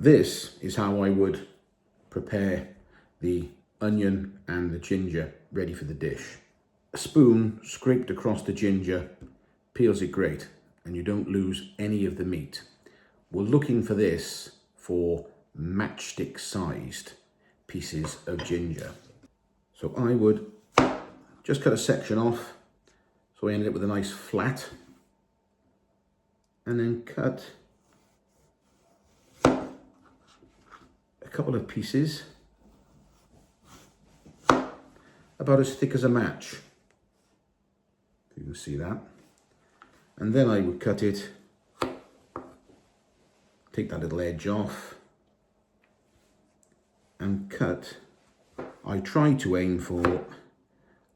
This is how I would prepare the onion and the ginger ready for the dish. A spoon scraped across the ginger peels it great, and you don't lose any of the meat. We're looking for this for matchstick sized pieces of ginger. So I would just cut a section off, so I ended up with a nice flat, and then cut a couple of pieces about as thick as a match. You can see that. And then I would cut it, take that little edge off, and cut. I try to aim for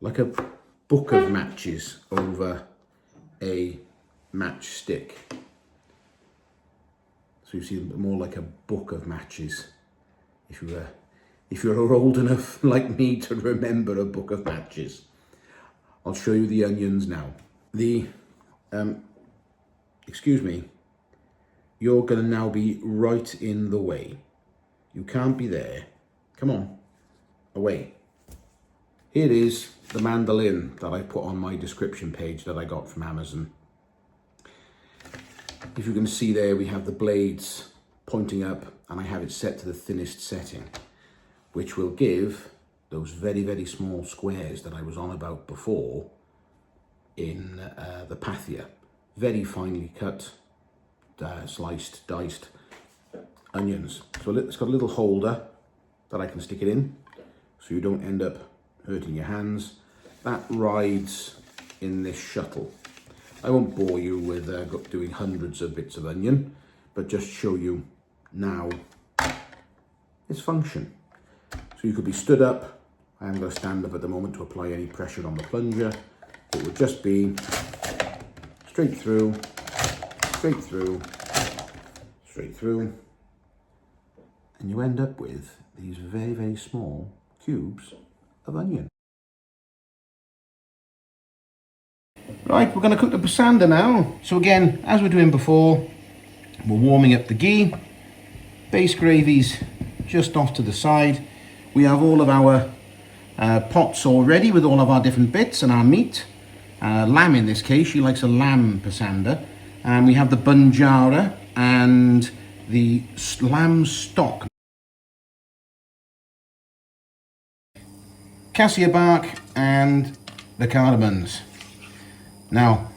like a book of matches over a matchstick. So you see more like a book of matches. If you're old enough like me to remember a book of matches. I'll show you the onions now. Excuse me, you're gonna now be right in the way. You can't be there. Come on, away. Here is the mandolin that I put on my description page that I got from Amazon. If you can see there, we have the blades pointing up, and I have it set to the thinnest setting, which will give those very, very small squares that I was on about before in the pathia. Very finely cut, sliced, diced onions. So it's got a little holder that I can stick it in, so you don't end up hurting your hands. That rides in this shuttle. I won't bore you with doing hundreds of bits of onion, but just show you now its function. So you could be stood up. I am going to stand up at the moment to apply any pressure on the plunger. It would just be straight through, straight through, straight through, and you end up with these very, very small cubes of onion. Right, we're going to cook the pasanda now. So again, as we're doing before, we're warming up the ghee. Base gravy's just off to the side. We have all of our pots all ready with all of our different bits and our meat. Lamb in this case, she likes a lamb pasanda. And we have the bunjarra and the lamb stock. Cassia bark and the cardamoms. Now,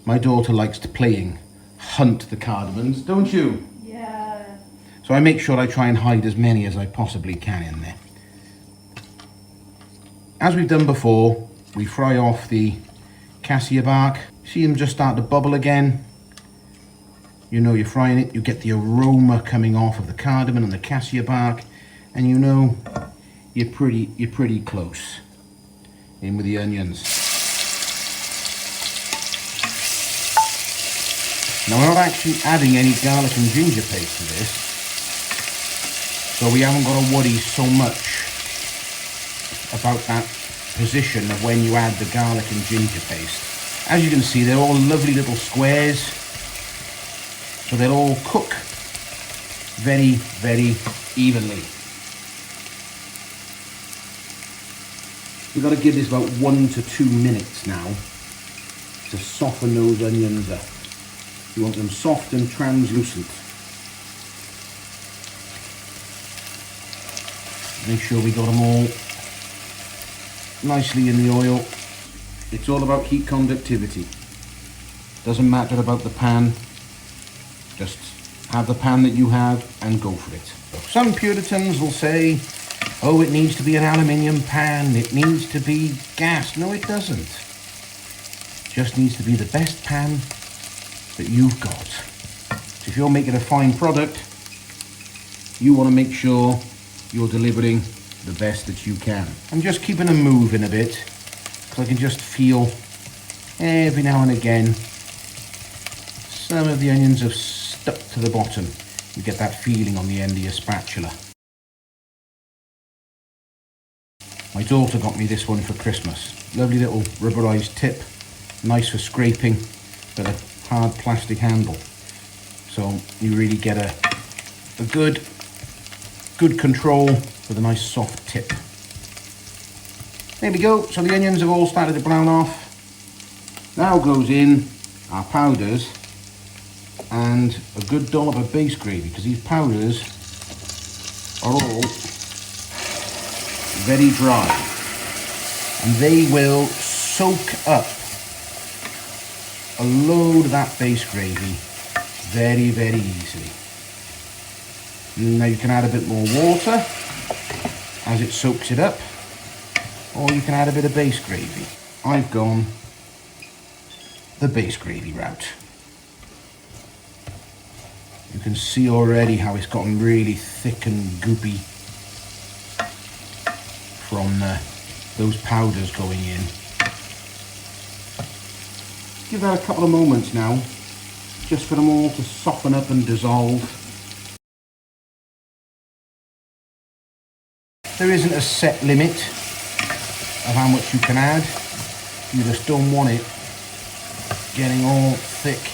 my daughter likes to hunt the cardamoms, don't you? Yeah. So I make sure I try and hide as many as I possibly can in there. As we've done before, we fry off the cassia bark. See them just start to bubble again. You know you're frying it, you get the aroma coming off of the cardamom and the cassia bark, and you know you're pretty close. In with the onions. Now we're not actually adding any garlic and ginger paste to this, so we haven't got to worry so much about that position of when you add the garlic and ginger paste. As you can see, they're all lovely little squares, so they'll all cook very, very evenly. We've got to give this about 1 to 2 minutes now to soften those onions up. You want them soft and translucent. Make sure we got them all nicely in the oil. It's all about heat conductivity. Doesn't matter about the pan. Just have the pan that you have and go for it. Some Puritans will say, oh, it needs to be an aluminium pan, it needs to be gas. No, it doesn't. It just needs to be the best pan that you've got. So if you're making a fine product, you want to make sure you're delivering the best that you can. I'm just keeping them moving a bit, because I can just feel every now and again some of the onions have stuck to the bottom. You get that feeling on the end of your spatula. My daughter got me this one for Christmas. Lovely little rubberized tip, nice for scraping, but a hard plastic handle. So you really get a a good control with a nice soft tip. There we go. So the onions have all started to brown off. Now goes in our powders and a good dollop of base gravy, because these powders are all very dry and they will soak up a load of that base gravy very, very easily. Now you can add a bit more water as it soaks it up, or you can add a bit of base gravy. I've gone the base gravy route. You can see already how it's gotten really thick and goopy from those powders going in. Give that a couple of moments now, just for them all to soften up and dissolve. There isn't a set limit of how much you can add. You just don't want it getting all thick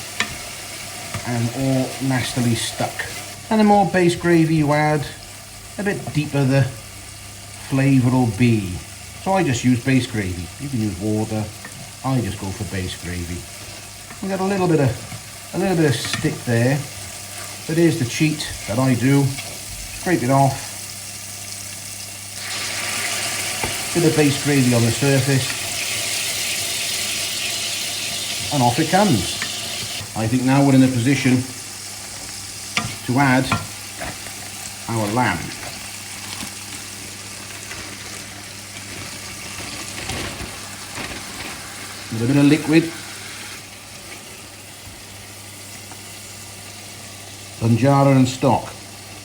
and all nastily stuck. And the more base gravy you add, a bit deeper the flavour will be. So I just use base gravy. You can use water. I just go for base gravy. We got a little bit of stick there, but here's the cheat that I do. Scrape it off. Bit of base gravy on the surface, and off it comes. I think now we're in a position to add our lamb. With a bit of liquid, bunjarra and stock.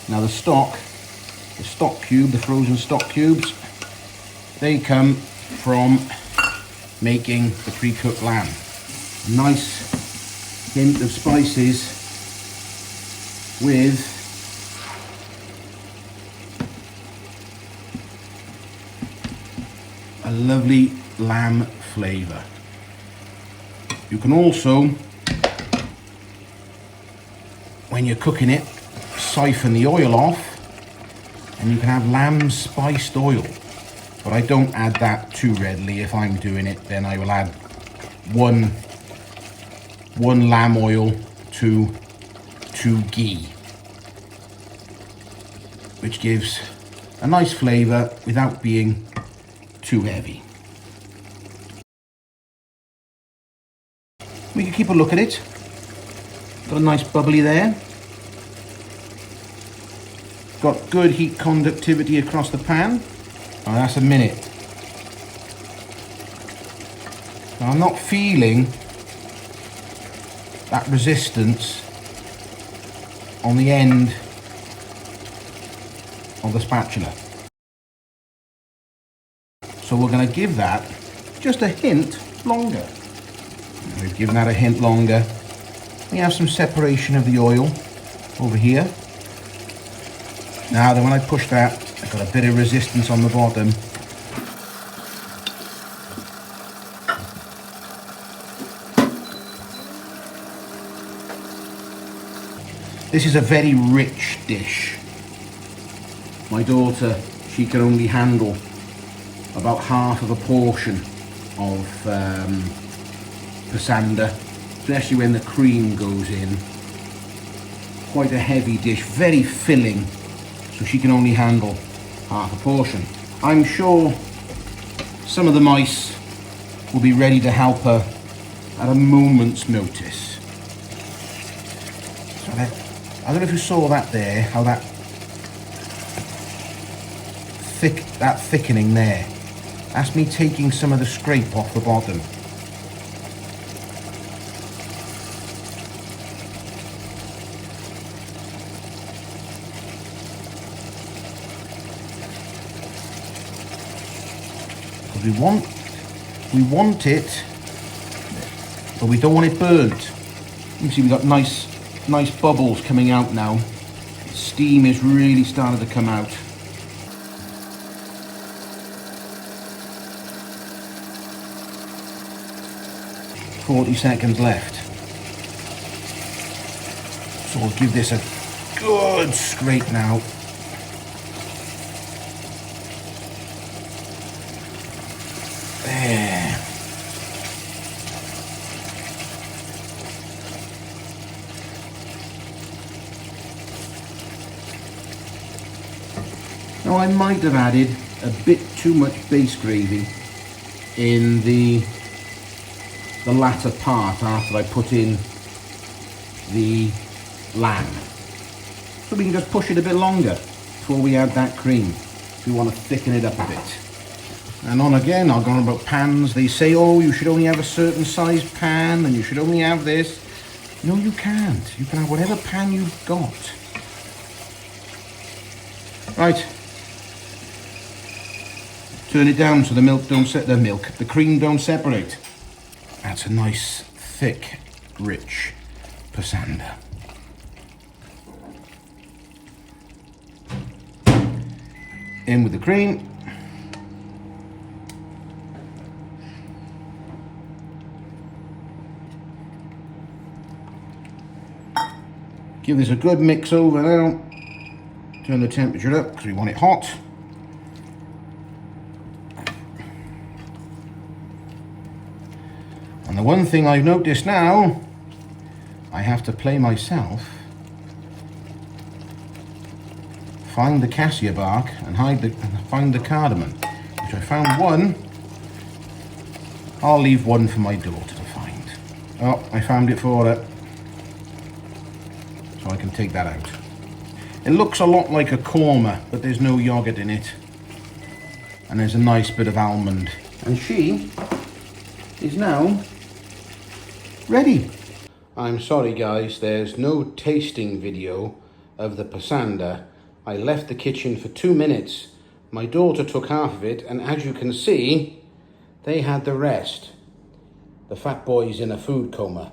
Now the stock cube, the frozen stock cubes, they come from making the pre-cooked lamb. Nice hint of spices with a lovely lamb flavour. You can also, when you're cooking it, siphon the oil off and you can have lamb spiced oil. But I don't add that too readily. If I'm doing it, then I will add one lamb oil to 2 ghee, which gives a nice flavour without being too heavy. We can keep a look at it. Got a nice bubbly there. Got good heat conductivity across the pan. Oh, that's a minute. Now, I'm not feeling that resistance on the end of the spatula. So we're going to give that just a hint longer. We've given that a hint longer. We have some separation of the oil over here. Now then, when I push that, I've got a bit of resistance on the bottom. This is a very rich dish. My daughter, she can only handle about half of a portion of pasanda, especially when the cream goes in. Quite a heavy dish, very filling, so she can only handle half a portion. I'm sure some of the mice will be ready to help her at a moment's notice. So I don't know if you saw that there, how that thickening there. That's me taking some of the scrape off the bottom. We want it, but we don't want it burnt. You can see we've got nice bubbles coming out now. Steam is really starting to come out. ...40 seconds left. So we'll give this good scrape now. There. Now I might have added a bit too much base gravy in the latter part after I put in the lamb. So we can just push it a bit longer before we add that cream if we want to thicken it up a bit. And on again, I've gone about pans. They say, oh, you should only have a certain size pan and you should only have this. No, you can't. You can have whatever pan you've got. Right. Turn it down so the cream don't separate. That's a nice, thick, rich pasanda. In with the cream. Give this a good mix over now. Turn the temperature up because we want it hot. And the one thing I've noticed now, I have to play myself, find the cassia bark and find the cardamom, which I found one. I'll leave one for my daughter to find. Oh, I found it for her. So I can take that out. It looks a lot like a korma, but there's no yogurt in it. And there's a nice bit of almond. And she is now ready. I'm sorry guys, there's no tasting video of the pasanda. I left the kitchen for 2 minutes. My daughter took half of it, and as you can see, they had the rest. The fat boy's in a food coma.